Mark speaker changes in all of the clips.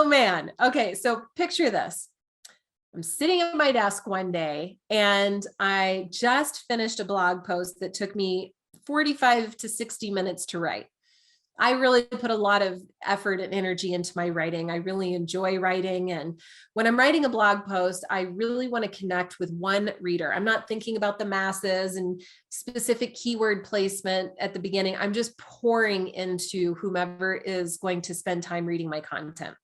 Speaker 1: man. Okay. So picture this. I'm sitting at my desk one day and I just finished a blog post that took me 45 to 60 minutes to write. I really put a lot of effort and energy into my writing. I really enjoy writing. And when I'm writing a blog post, I really want to connect with one reader. I'm not thinking about the masses and specific keyword placement at the beginning. I'm just pouring into whomever is going to spend time reading my content.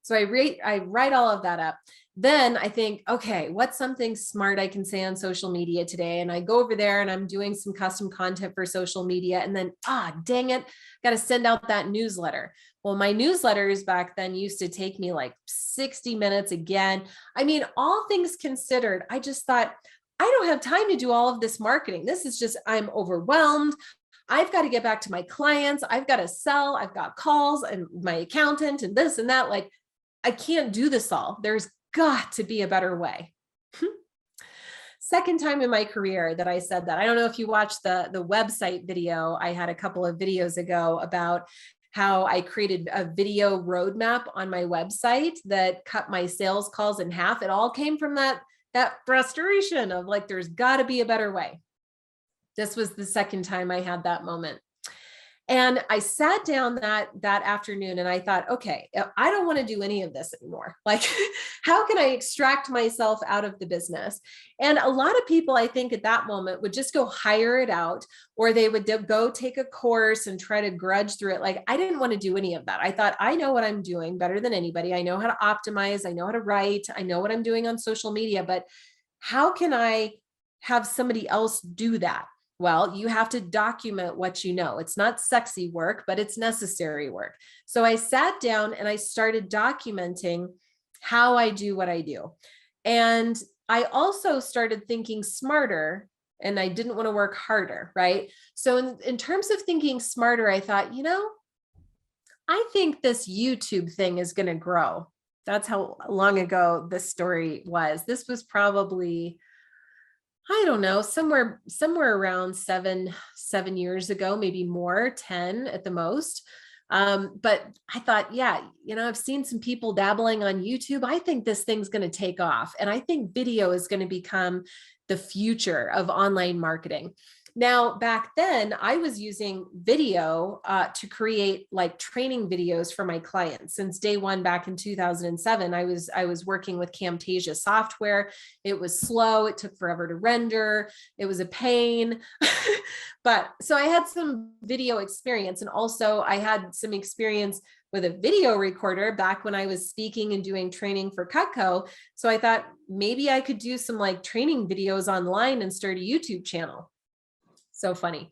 Speaker 1: So I write all of that up. Then I think, okay, what's something smart I can say on social media today? And I go over there and I'm doing some custom content for social media. And then, dang it, got to send out that newsletter. Well, my newsletters back then used to take me like 60 minutes again. I mean, all things considered, I just thought, I don't have time to do all of this marketing. This is just, I'm overwhelmed. I've got to get back to my clients. I've got to sell. I've got calls and my accountant and this and that. Like, I can't do this all. There's got to be a better way. Second time in my career that I said that. I don't know if you watched the website video. I had a couple of videos ago about how I created a video roadmap on my website that cut my sales calls in half. It all came from that frustration of like, there's got to be a better way. This was the second time I had that moment. And I sat down that afternoon and I thought, okay, I don't want to do any of this anymore. Like, how can I extract myself out of the business? And a lot of people, I think at that moment would just go hire it out, or they would go take a course and try to grudge through it. Like, I didn't want to do any of that. I thought, I know what I'm doing better than anybody. I know how to optimize. I know how to write. I know what I'm doing on social media, but how can I have somebody else do that? Well, you have to document what you know. It's not sexy work, but it's necessary work. So I sat down and I started documenting how I do what I do. And I also started thinking smarter, and I didn't want to work harder, right? So in terms of thinking smarter, I thought, I think this YouTube thing is going to grow. That's how long ago this story was. This was probably, I don't know, somewhere around seven years ago, maybe more, 10 at the most. But I thought, I've seen some people dabbling on YouTube. I think this thing's going to take off. And I think video is going to become the future of online marketing. Now, back then, I was using video to create like training videos for my clients. Since day one, back in 2007, I was working with Camtasia software. It was slow. It took forever to render. It was a pain. But so I had some video experience, and also I had some experience with a video recorder back when I was speaking and doing training for Cutco. So I thought maybe I could do some like training videos online and start a YouTube channel. So funny.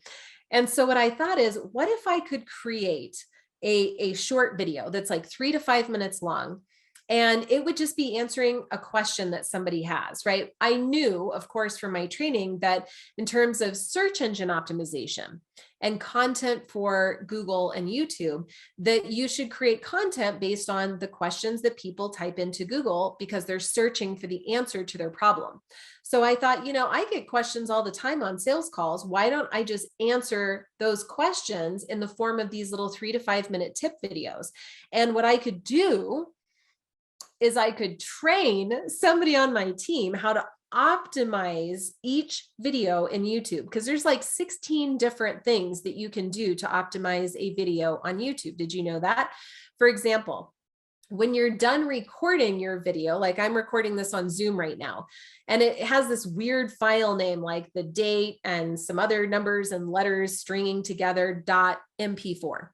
Speaker 1: And so what I thought is, what if I could create a short video that's like 3 to 5 minutes long, and it would just be answering a question that somebody has, right? I knew, of course, from my training that in terms of search engine optimization and content for Google and YouTube, that you should create content based on the questions that people type into Google because they're searching for the answer to their problem. So I thought, I get questions all the time on sales calls. Why don't I just answer those questions in the form of these little 3 to 5 minute tip videos? And what I could do is I could train somebody on my team how to optimize each video in YouTube, because there's like 16 different things that you can do to optimize a video on YouTube. Did you know that? For example, when you're done recording your video, like I'm recording this on Zoom right now, and it has this weird file name, like the date and some other numbers and letters stringing together .mp4.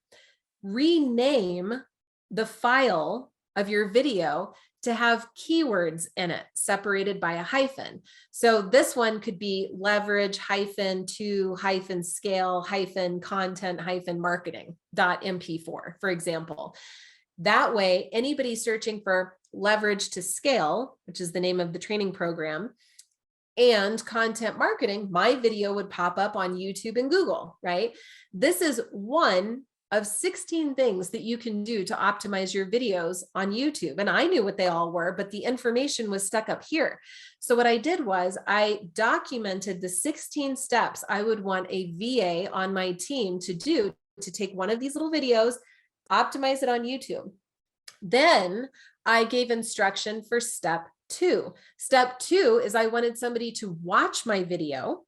Speaker 1: Rename the file of your video to have keywords in it separated by a hyphen. So this one could be leverage -to -scale -content -marketing .mp4, for example. That way, anybody searching for leverage to scale, which is the name of the training program, and content marketing, my video would pop up on YouTube and Google, right? This is one of 16 things that you can do to optimize your videos on YouTube. And I knew what they all were, but the information was stuck up here. So what I did was I documented the 16 steps I would want a VA on my team to do to take one of these little videos, optimize it on YouTube. Then I gave instruction for step 2. Step 2 is I wanted somebody to watch my video,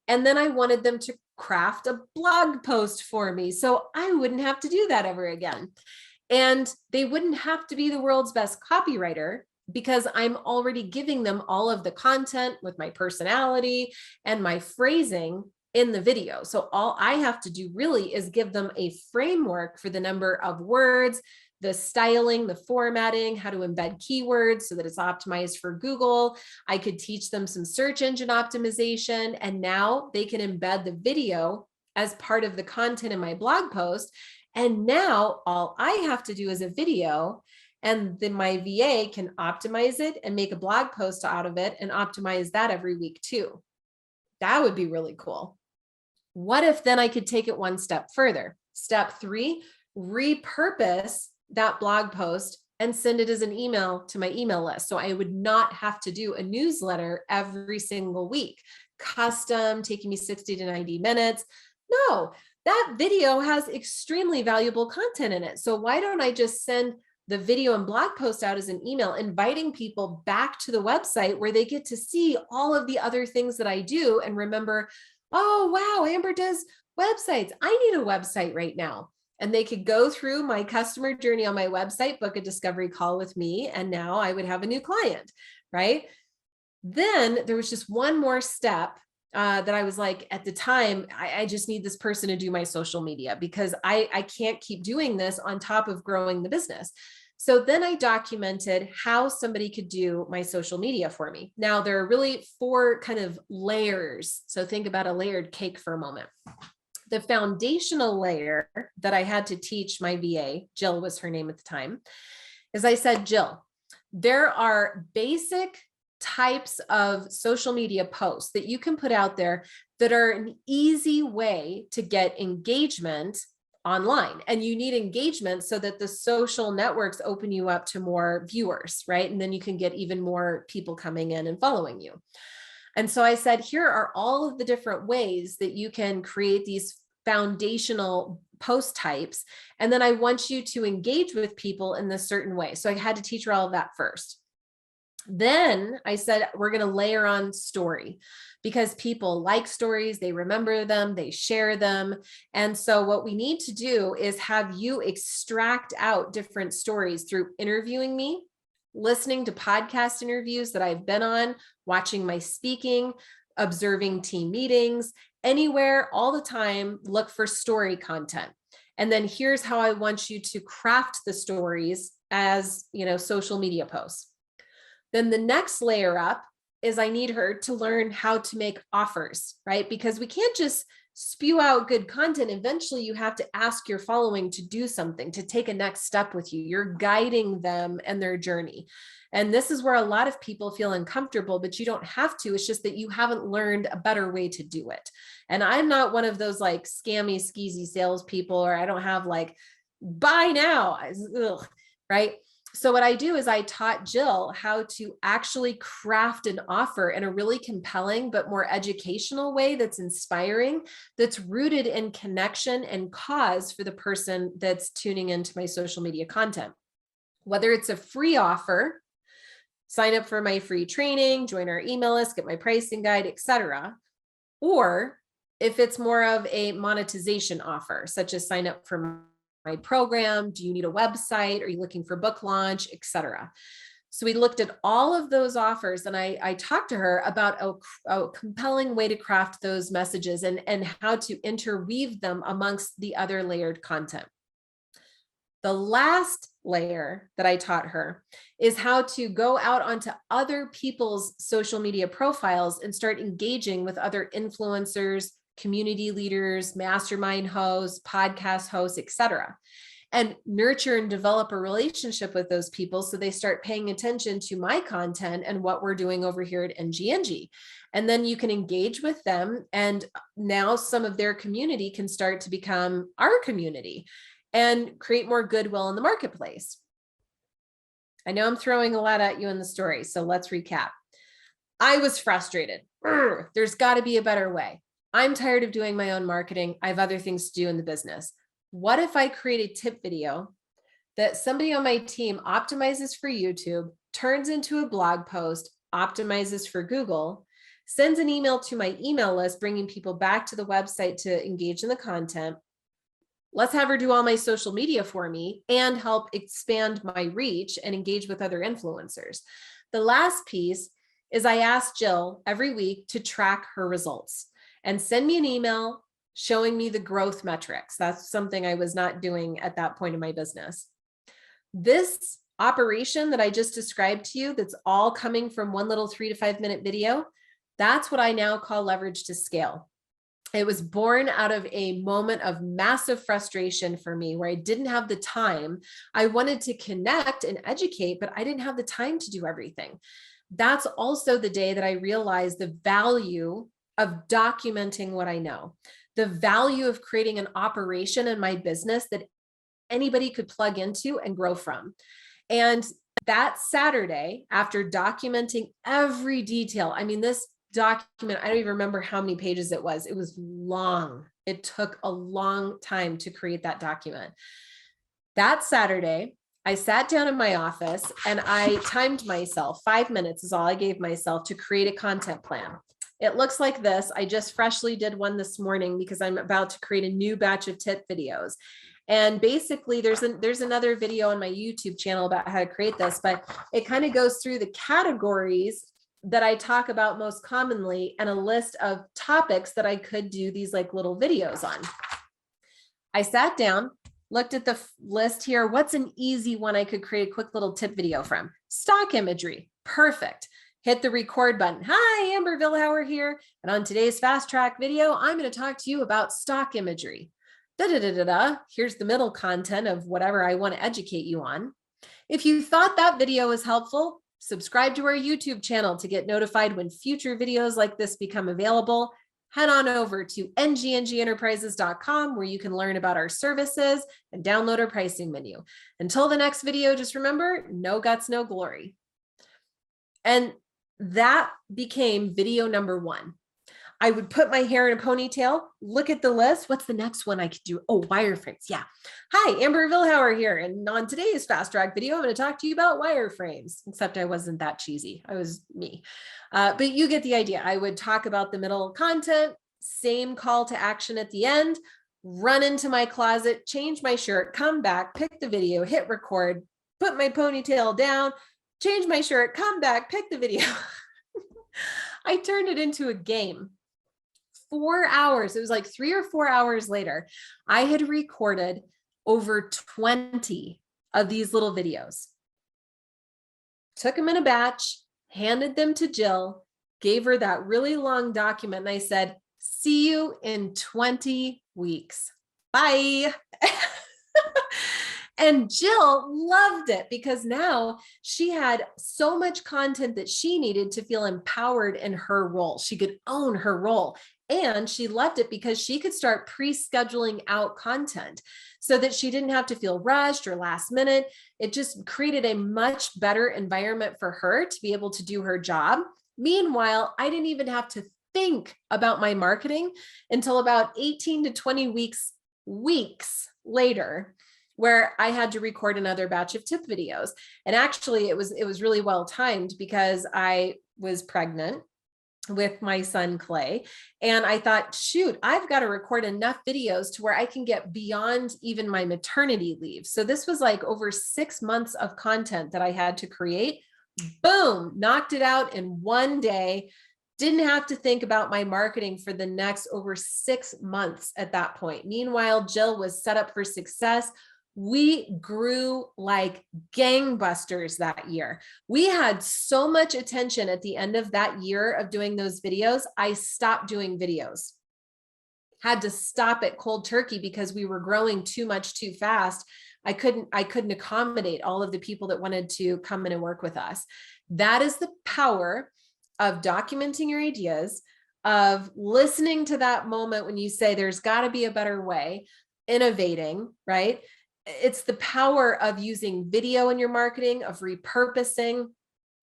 Speaker 1: and then I wanted them to craft a blog post for me so I wouldn't have to do that ever again. And they wouldn't have to be the world's best copywriter because I'm already giving them all of the content with my personality and my phrasing in the video. So all I have to do really is give them a framework for the number of words, the styling, the formatting, how to embed keywords so that it's optimized for Google. I could teach them some search engine optimization, and now they can embed the video as part of the content in my blog post. And now all I have to do is a video, and then my VA can optimize it and make a blog post out of it and optimize that every week too. That would be really cool. What if then I could take it one step further? Step 3, repurpose that blog post and send it as an email to my email list. So I would not have to do a newsletter every single week, custom, taking me 60 to 90 minutes. No, that video has extremely valuable content in it. So why don't I just send the video and blog post out as an email, inviting people back to the website where they get to see all of the other things that I do and remember, oh, wow, Amber does websites. I need a website right now. And they could go through my customer journey on my website, book a discovery call with me, and now I would have a new client, right? Then there was just one more step that I was like, at the time, I just need this person to do my social media because I can't keep doing this on top of growing the business. So then I documented how somebody could do my social media for me. Now there are really 4 kind of layers. So think about a layered cake for a moment. The foundational layer that I had to teach my VA, Jill was her name at the time, is I said, Jill, there are basic types of social media posts that you can put out there that are an easy way to get engagement online. And you need engagement so that the social networks open you up to more viewers, right? And then you can get even more people coming in and following you. And so I said, here are all of the different ways that you can create these foundational post types. And then I want you to engage with people in this certain way. So I had to teach her all of that first. Then I said, we're going to layer on story because people like stories, they remember them, they share them. And so what we need to do is have you extract out different stories through interviewing me, listening to podcast interviews that I've been on, watching my speaking, observing team meetings, anywhere, all the time, look for story content. And then here's how I want you to craft the stories as, social media posts. Then the next layer up is I need her to learn how to make offers, right? Because we can't just spew out good content. Eventually you have to ask your following to do something, to take a next step with you. You're guiding them and their journey. And this is where a lot of people feel uncomfortable, but you don't have to. It's just that you haven't learned a better way to do it. And I'm not one of those like scammy, skeezy salespeople, or I don't have like, buy now, ugh, right? So what I do is I taught Jill how to actually craft an offer in a really compelling, but more educational way that's inspiring, that's rooted in connection and cause for the person that's tuning into my social media content. Whether it's a free offer, sign up for my free training, join our email list, get my pricing guide, etc. Or if it's more of a monetization offer, such as sign up for my program, do you need a website? Are you looking for book launch, etc. So we looked at all of those offers and I talked to her about a compelling way to craft those messages and how to interweave them amongst the other layered content. The last layer that I taught her is how to go out onto other people's social media profiles and start engaging with other influencers, community leaders, mastermind hosts, podcast hosts, etc., and nurture and develop a relationship with those people so they start paying attention to my content and what we're doing over here at NGNG. And then you can engage with them, and now some of their community can start to become our community and create more goodwill in the marketplace. I know I'm throwing a lot at you in the story, so let's recap. I was frustrated. There's got to be a better way. I'm tired of doing my own marketing. I have other things to do in the business. What if I create a tip video that somebody on my team optimizes for YouTube, turns into a blog post, optimizes for Google, sends an email to my email list, bringing people back to the website to engage in the content. Let's have her do all my social media for me and help expand my reach and engage with other influencers. The last piece is I ask Jill every week to track her results and send me an email showing me the growth metrics. That's something I was not doing at that point in my business. This operation that I just described to you, that's all coming from one little 3 to 5 minute video, that's what I now call leverage to scale. It was born out of a moment of massive frustration for me where I didn't have the time. I wanted to connect and educate, but I didn't have the time to do everything. That's also the day that I realized the value of documenting what I know, the value of creating an operation in my business that anybody could plug into and grow from. And that Saturday, after documenting every detail, I mean, this document, I don't even remember how many pages it was. It was long. It took a long time to create that document. That Saturday, I sat down in my office and I timed myself. 5 minutes is all I gave myself to create a content plan. It looks like this. I just freshly did one this morning because I'm about to create a new batch of tip videos. And basically there's another video on my YouTube channel about how to create this, but it kind of goes through the categories that I talk about most commonly and a list of topics that I could do these like little videos on. I sat down, looked at the list here. What's an easy one I could create a quick little tip video from? Stock imagery. Perfect. Hit the record button. Hi, Amber Vilhauer here. And on today's fast track video, I'm going to talk to you about stock imagery. Here's the middle content of whatever I want to educate you on. If you thought that video was helpful, subscribe to our YouTube channel to get notified when future videos like this become available. Head on over to ngngenterprises.com where you can learn about our services and download our pricing menu. Until the next video, just remember, no guts, no glory. And that became video number 1. I would put my hair in a ponytail, look at the list. What's the next one I could do? Oh, wireframes. Yeah. Hi, Amber Vilhauer here. And on today's fast track video, I'm going to talk to you about wireframes, except I wasn't that cheesy. I was me. But you get the idea. I would talk about the middle content, same call to action at the end, run into my closet, change my shirt, come back, pick the video, hit record, put my ponytail down, change my shirt, come back, pick the video. I turned it into a game. 4 hours. It was like 3 or 4 hours later, I had recorded over 20 of these little videos. Took them in a batch, handed them to Jill, gave her that really long document. And I said, see you in 20 weeks. Bye. And Jill loved it because now she had so much content that she needed to feel empowered in her role. She could own her role. And she loved it because she could start pre-scheduling out content so that she didn't have to feel rushed or last minute. It just created a much better environment for her to be able to do her job. Meanwhile, I didn't even have to think about my marketing until about 18 to 20 weeks later, where I had to record another batch of tip videos. And actually it was really well timed because I was pregnant with my son Clay. And I thought, shoot, I've got to record enough videos to where I can get beyond even my maternity leave. So this was like over 6 months of content that I had to create. Boom, knocked it out in one day. Didn't have to think about my marketing for the next over 6 months at that point. Meanwhile, Jill was set up for success. We grew like gangbusters that year. We had so much attention at the end of that year of doing those videos. I stopped doing videos. Had to stop it cold turkey because we were growing too much too fast. I couldn't accommodate all of the people that wanted to come in and work with us. That is the power of documenting your ideas, of listening to that moment when you say there's got to be a better way, innovating, right? It's the power of using video in your marketing, of repurposing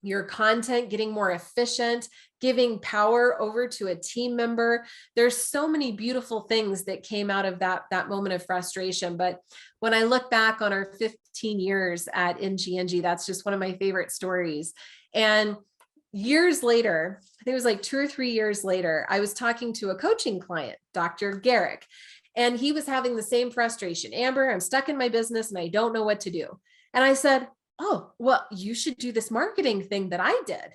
Speaker 1: your content, getting more efficient, giving power over to a team member. There's so many beautiful things that came out of that moment of frustration. But when I look back on our 15 years at NGNG, that's just one of my favorite stories. And years later, I think it was like 2 or 3 years later, I was talking to a coaching client, Dr. Garrick, and he was having the same frustration. Amber, I'm stuck in my business and I don't know what to do. And I said, oh, well, you should do this marketing thing that I did.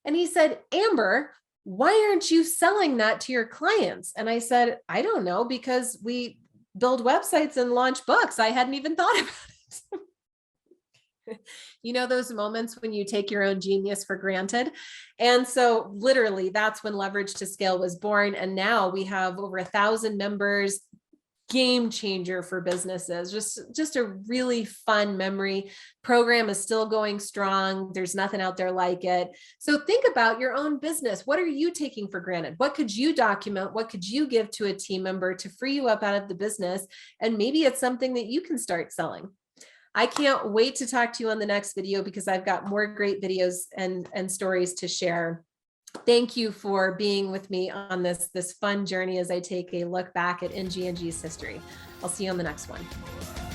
Speaker 1: And he said, Amber, why aren't you selling that to your clients? And I said, I don't know, because we build websites and launch books. I hadn't even thought about it. You know, those moments when you take your own genius for granted. And so literally that's when Leverage to Scale was born. And now we have over 1,000 members, game changer for businesses. Just a really fun memory. Program is still going strong. There's nothing out there like it. So think about your own business. What are you taking for granted? What could you document? What could you give to a team member to free you up out of the business? And maybe it's something that you can start selling. I can't wait to talk to you on the next video, because I've got more great videos and stories to share. Thank you for being with me on this fun journey as I take a look back at NGNG's history. I'll see you on the next one.